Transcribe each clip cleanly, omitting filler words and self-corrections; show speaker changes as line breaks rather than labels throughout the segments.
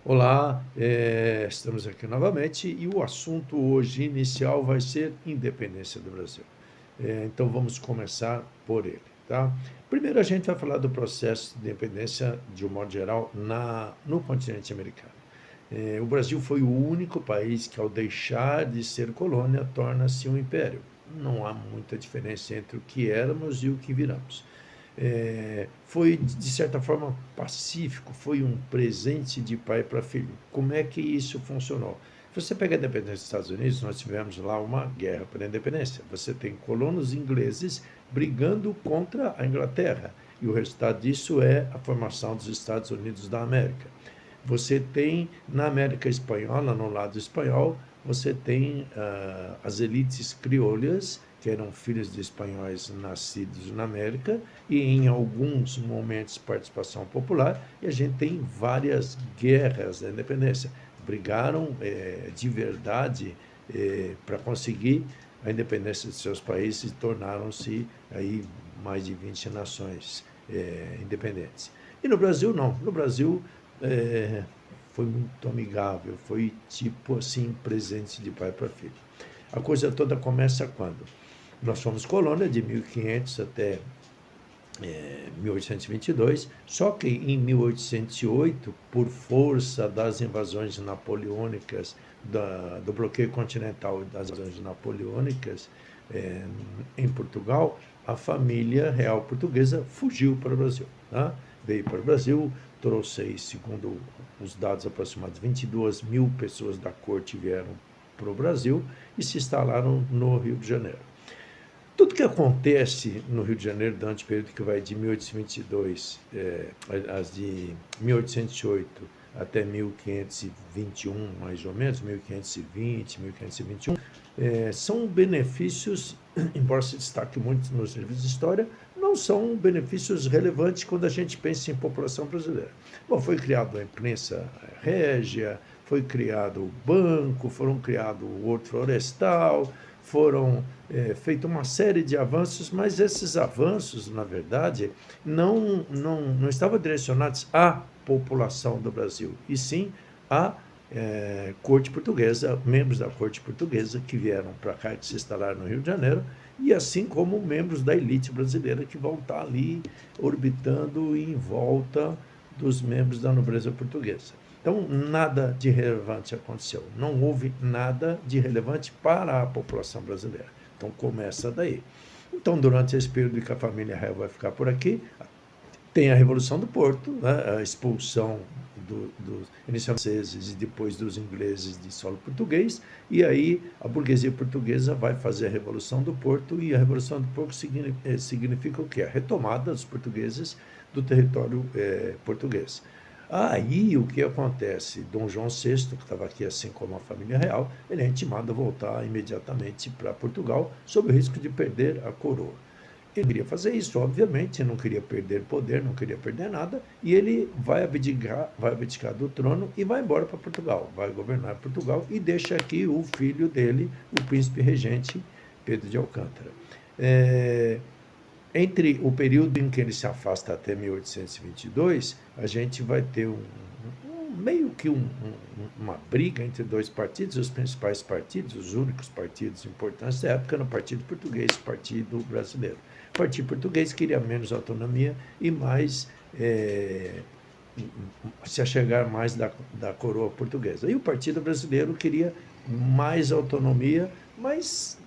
Olá, estamos aqui novamente e o assunto hoje inicial vai ser independência do Brasil. Então vamos começar por ele, tá? Primeiro a gente vai falar do processo de independência de um modo geral no continente americano. O Brasil foi o único país que, ao deixar de ser colônia, torna-se um império. Não há muita diferença entre o que éramos e o que viramos. Foi, de certa forma, pacífico, foi um presente de pai para filho. Como é que isso funcionou? Se você pega a independência dos Estados Unidos, nós tivemos lá uma guerra pela independência. Você tem colonos ingleses brigando contra a Inglaterra. E o resultado disso é a formação dos Estados Unidos da América. Você tem na América Espanhola, no lado espanhol, você tem as elites crioulas, que eram filhos de espanhóis nascidos na América, e em alguns momentos participação popular, e a gente tem várias guerras da independência. Brigaram de verdade para conseguir a independência de seus países e tornaram-se aí mais de 20 nações independentes. E no Brasil não. No Brasil é, foi muito amigável, foi tipo assim, presente de pai para filho. A coisa toda começa quando? Nós fomos colônia de 1500 até 1822, só que em 1808, por força das invasões napoleônicas, do bloqueio continental e das invasões napoleônicas em Portugal, a família real portuguesa fugiu para o Brasil. Tá? Veio para o Brasil, trouxe, segundo os dados aproximados, 22 mil pessoas da corte vieram para o Brasil e se instalaram no Rio de Janeiro. Tudo que acontece no Rio de Janeiro durante o período que vai de 1822, as de 1808 até 1521, mais ou menos, 1520, 1521, são benefícios, embora se destaque muito nos livros de história, não são benefícios relevantes quando a gente pensa em população brasileira. Bom, foi criada a imprensa régia, foi criado o banco, foram criado o Horto Florestal, foram feitos uma série de avanços, mas esses avanços, na verdade, não estavam direcionados à população do Brasil, e sim à corte portuguesa, membros da corte portuguesa que vieram para cá e que se instalaram no Rio de Janeiro, e assim como membros da elite brasileira que vão estar ali orbitando em volta dos membros da nobreza portuguesa. Então, nada de relevante aconteceu. Não houve nada de relevante para a população brasileira. Então, começa daí. Então, durante esse período que a família real vai ficar por aqui, tem a Revolução do Porto, né, a expulsão dos inicialmente franceses e depois dos ingleses de solo português, e aí a burguesia portuguesa vai fazer a Revolução do Porto, e a Revolução do Porto significa o quê? A retomada dos portugueses do território português. Aí o que acontece? Dom João VI, que estava aqui assim como a família real, ele é intimado a voltar imediatamente para Portugal, sob o risco de perder a coroa. Ele queria fazer isso, obviamente, não queria perder poder, não queria perder nada, e ele vai abdicar do trono e vai embora para Portugal, vai governar Portugal e deixa aqui o filho dele, o príncipe regente Pedro de Alcântara. Entre o período em que ele se afasta até 1822, a gente vai ter meio que uma briga entre dois partidos, os principais partidos, os únicos partidos importantes da época, no Partido Português e Partido Brasileiro. O Partido Português queria menos autonomia e mais se achegar mais da coroa portuguesa. E o Partido Brasileiro queria mais autonomia, mas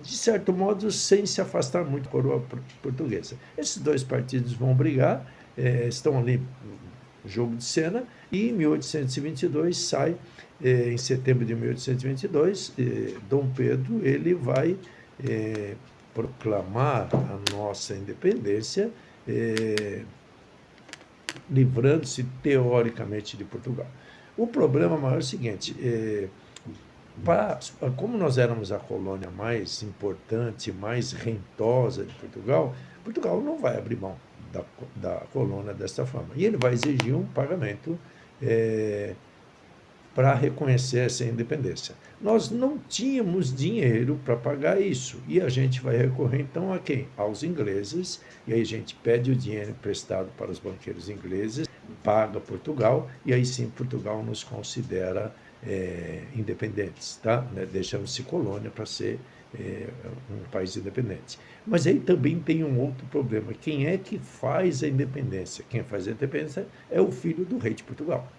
de certo modo, sem se afastar muito da coroa portuguesa. Esses dois partidos vão brigar, estão ali no jogo de cena, e em 1822 sai, em setembro de 1822, Dom Pedro ele vai proclamar a nossa independência, livrando-se teoricamente de Portugal. O problema maior é o seguinte: como nós éramos a colônia mais importante, mais rentosa de Portugal, Portugal não vai abrir mão da colônia desta forma. E ele vai exigir um pagamento para reconhecer essa independência. Nós não tínhamos dinheiro para pagar isso, e a gente vai recorrer então a quem? Aos ingleses, e aí a gente pede o dinheiro emprestado para os banqueiros ingleses, paga Portugal, e aí sim Portugal nos considera independentes, tá? Né? Deixamos de ser colônia para ser um país independente. Mas aí também tem um outro problema. Quem é que faz a independência? Quem faz a independência é o filho do rei de Portugal.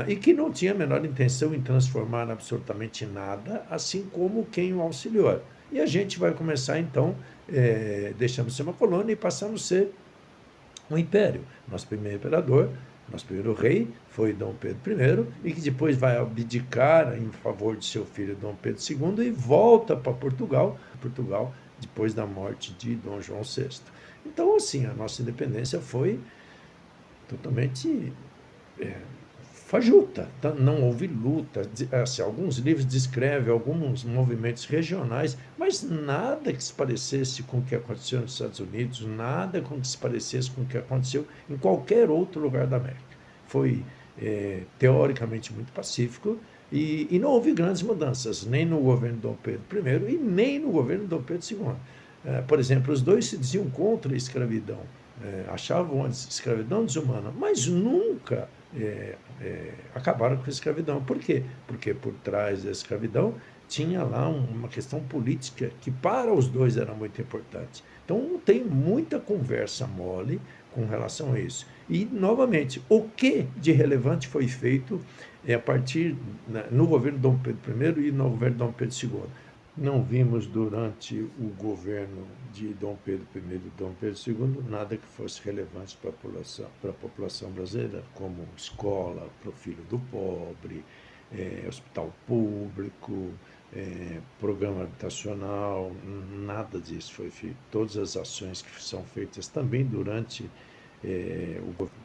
E que não tinha a menor intenção em transformar absolutamente nada, assim como quem o auxiliou. E a gente vai começar, então, deixamos de ser uma colônia e passamos a ser um império. Nosso primeiro imperador, nosso primeiro rei foi Dom Pedro I, e que depois vai abdicar em favor de seu filho Dom Pedro II e volta para Portugal, depois da morte de Dom João VI. Então, assim, a nossa independência foi totalmente fajuta, tá? Não houve luta. Assim, alguns livros descrevem alguns movimentos regionais, mas nada que se parecesse com o que aconteceu nos Estados Unidos, nada com que se parecesse com o que aconteceu em qualquer outro lugar da América. Foi teoricamente muito pacífico e não houve grandes mudanças, nem no governo de Dom Pedro I e nem no governo de Dom Pedro II. Por exemplo, os dois se diziam contra a escravidão, achavam a escravidão desumana, mas nunca acabaram com a escravidão. Por quê? Porque por trás da escravidão tinha lá uma questão política que para os dois era muito importante. Então tem muita conversa mole com relação a isso. E, novamente, o que de relevante foi feito a partir no governo de Dom Pedro I e no governo de Dom Pedro II? Não vimos durante o governo de Dom Pedro I e Dom Pedro II nada que fosse relevante para a população brasileira, como escola para o filho do pobre, hospital público, programa habitacional, nada disso foi feito. Todas as ações que são feitas também durante o governo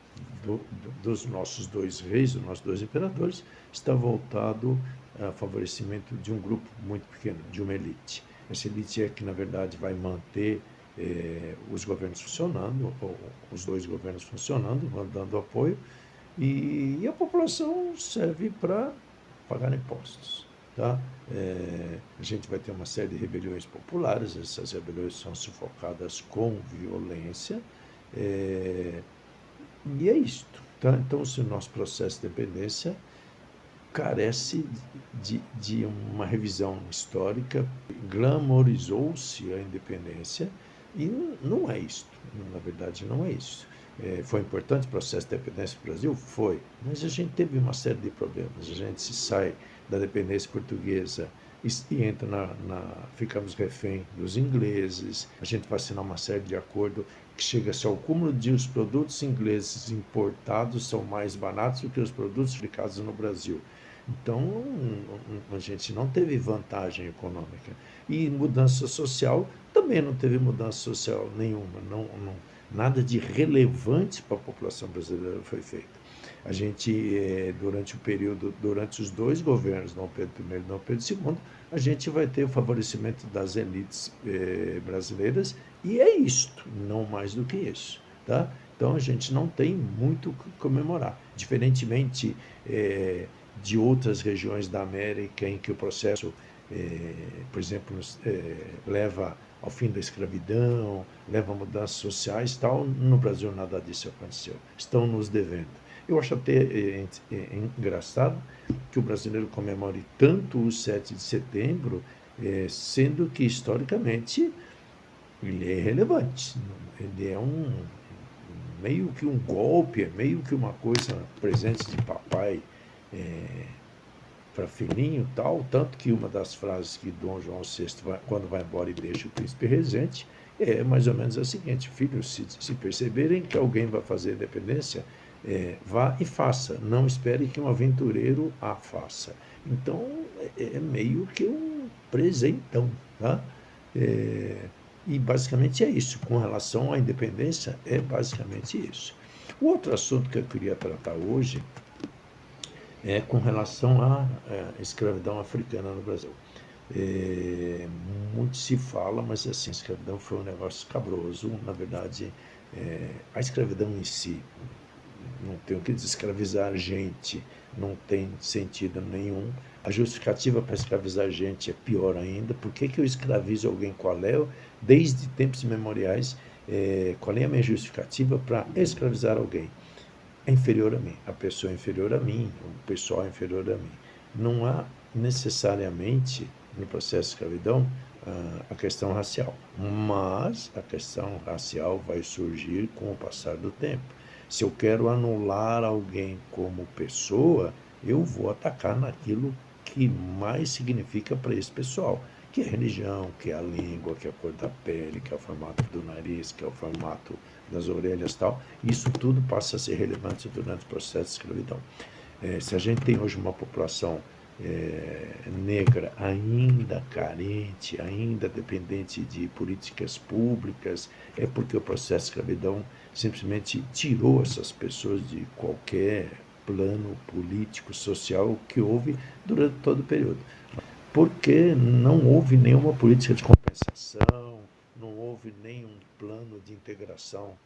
dos nossos dois reis, dos nossos dois imperadores, está voltado a favorecimento de um grupo muito pequeno, de uma elite. Essa elite é que, na verdade, vai manter os governos funcionando, ou os dois governos funcionando, dando apoio, e a população serve para pagar impostos. Tá? A gente vai ter uma série de rebeliões populares, essas rebeliões são sufocadas com violência, e é isto. Tá? Então, se o nosso processo de independência carece de uma revisão histórica, glamorizou-se a independência e não é isto, na verdade não é isso. Foi importante o processo de independência do Brasil? Foi, mas a gente teve uma série de problemas. A gente se sai da dependência portuguesa e entra ficamos refém dos ingleses, a gente vai assinar uma série de acordos que chega-se ao cúmulo de os produtos ingleses importados são mais baratos do que os produtos fabricados no Brasil. Então, a gente não teve vantagem econômica. E mudança social, também não teve mudança social nenhuma. Nada de relevante para a população brasileira foi feito. A gente, durante os dois governos, Dom Pedro I e Dom Pedro II, a gente vai ter o favorecimento das elites brasileiras, e é isto, não mais do que isso. Tá? Então, a gente não tem muito o que comemorar. Diferentemente de outras regiões da América em que o processo, por exemplo, leva ao fim da escravidão, leva a mudanças sociais e tal, no Brasil nada disso aconteceu. Estão nos devendo. Eu acho até engraçado que o brasileiro comemore tanto o 7 de setembro, sendo que, historicamente, ele é relevante. Ele é meio que um golpe, é meio que uma coisa, presente de papai para filhinho e tal, tanto que uma das frases que Dom João VI, quando vai embora e deixa o príncipe regente, é mais ou menos a seguinte: filhos, se perceberem que alguém vai fazer a independência, vá e faça, não espere que um aventureiro a faça. Então, é meio que um presentão, tá? E basicamente é isso, com relação à independência, é basicamente isso. O outro assunto que eu queria tratar hoje é com relação à escravidão africana no Brasil. Muito se fala, mas assim, a escravidão foi um negócio escabroso. Na verdade, a escravidão em si, não tem o que desescravizar gente, não tem sentido nenhum. A justificativa para escravizar gente é pior ainda. Por que eu escravizo alguém? Qual é, desde tempos imemoriais, qual é a minha justificativa para escravizar alguém? é inferior a mim, a pessoa é inferior a mim, o pessoal é inferior a mim. Não há necessariamente no processo de escravidão a questão racial, mas a questão racial vai surgir com o passar do tempo. Se eu quero anular alguém como pessoa, eu vou atacar naquilo que mais significa para esse pessoal, que é a religião, que é a língua, que é a cor da pele, que é o formato do nariz, que é o formato das orelhas e tal. Isso tudo passa a ser relevante durante o processo de escravidão. Se a gente tem hoje uma população negra ainda carente, ainda dependente de políticas públicas, é porque o processo de escravidão simplesmente tirou essas pessoas de qualquer plano político, social que houve durante todo o período. Porque não houve nenhuma política de compensação, não houve nenhum plano de integração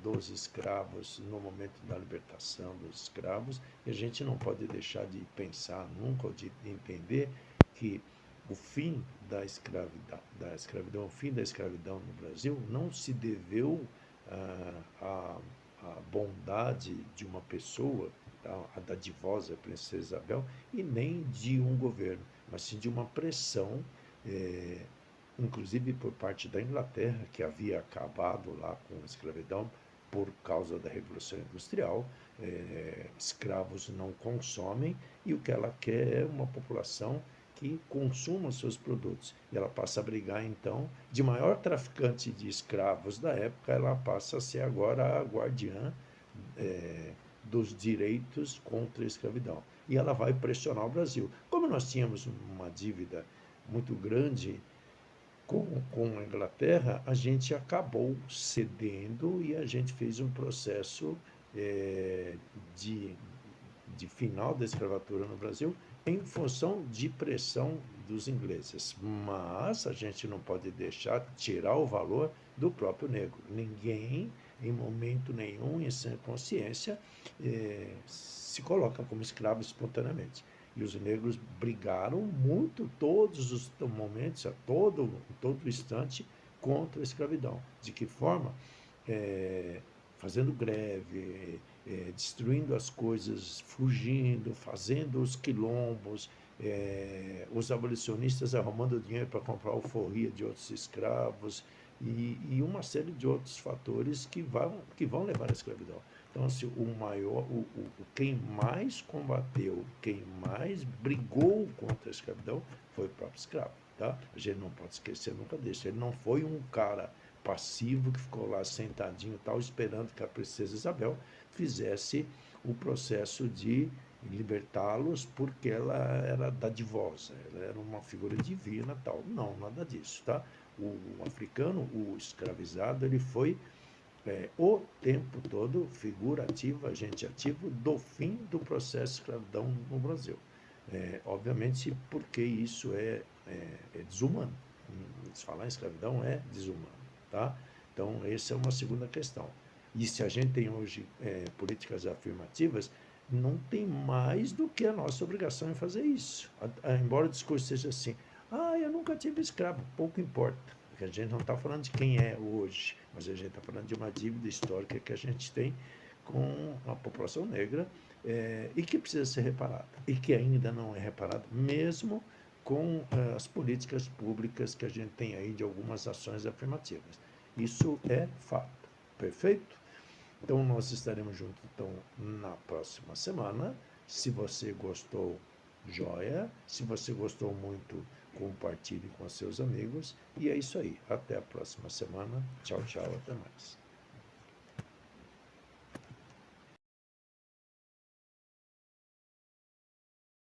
dos escravos no momento da libertação dos escravos, e a gente não pode deixar de pensar nunca, ou de entender que o fim o fim da escravidão no Brasil não se deveu à bondade de uma pessoa, a dadivosa princesa Isabel, e nem de um governo, mas sim de uma pressão, inclusive por parte da Inglaterra, que havia acabado lá com a escravidão por causa da Revolução Industrial. Escravos não consomem, e o que ela quer é uma população que consuma seus produtos. E ela passa a brigar, então, de maior traficante de escravos da época, ela passa a ser agora a guardiã dos direitos contra a escravidão. E ela vai pressionar o Brasil. Como nós tínhamos uma dívida muito grande com a Inglaterra, a gente acabou cedendo e a gente fez um processo é, de, de final da escravatura no Brasil em função de pressão dos ingleses. Mas a gente não pode deixar tirar o valor do próprio negro. Ninguém, em momento nenhum, em sã consciência, se coloca como escravo espontaneamente. E os negros brigaram muito todos os momentos, a todo instante, contra a escravidão. De que forma? Fazendo greve, destruindo as coisas, fugindo, fazendo os quilombos, os abolicionistas arrumando dinheiro para comprar alforria de outros escravos e uma série de outros fatores que vão levar à escravidão. Então, assim, quem mais combateu, quem mais brigou contra a escravidão foi o próprio escravo. Tá? A gente não pode esquecer nunca disso. Ele não foi um cara passivo que ficou lá sentadinho tal, esperando que a princesa Isabel fizesse o processo de libertá-los porque ela era dadivosa, ela era uma figura divina tal. Não, nada disso, tá? O africano, o escravizado, ele foi o tempo todo figura ativa, agente ativo do fim do processo de escravidão no Brasil. Obviamente porque isso é desumano. Se falar em escravidão é desumano. Tá? Então, essa é uma segunda questão. E se a gente tem hoje políticas afirmativas, não tem mais do que a nossa obrigação em fazer isso. Embora o discurso seja assim, eu nunca tive escravo, pouco importa. Porque a gente não está falando de quem é hoje, mas a gente está falando de uma dívida histórica que a gente tem com a população negra e que precisa ser reparada. E que ainda não é reparada, mesmo com as políticas públicas que a gente tem aí de algumas ações afirmativas. Isso é fato. Perfeito? Então, nós estaremos juntos na próxima semana. Se você gostou, joia. Se você gostou muito, compartilhe com seus amigos. E é isso aí. Até a próxima semana. Tchau, tchau. Até mais.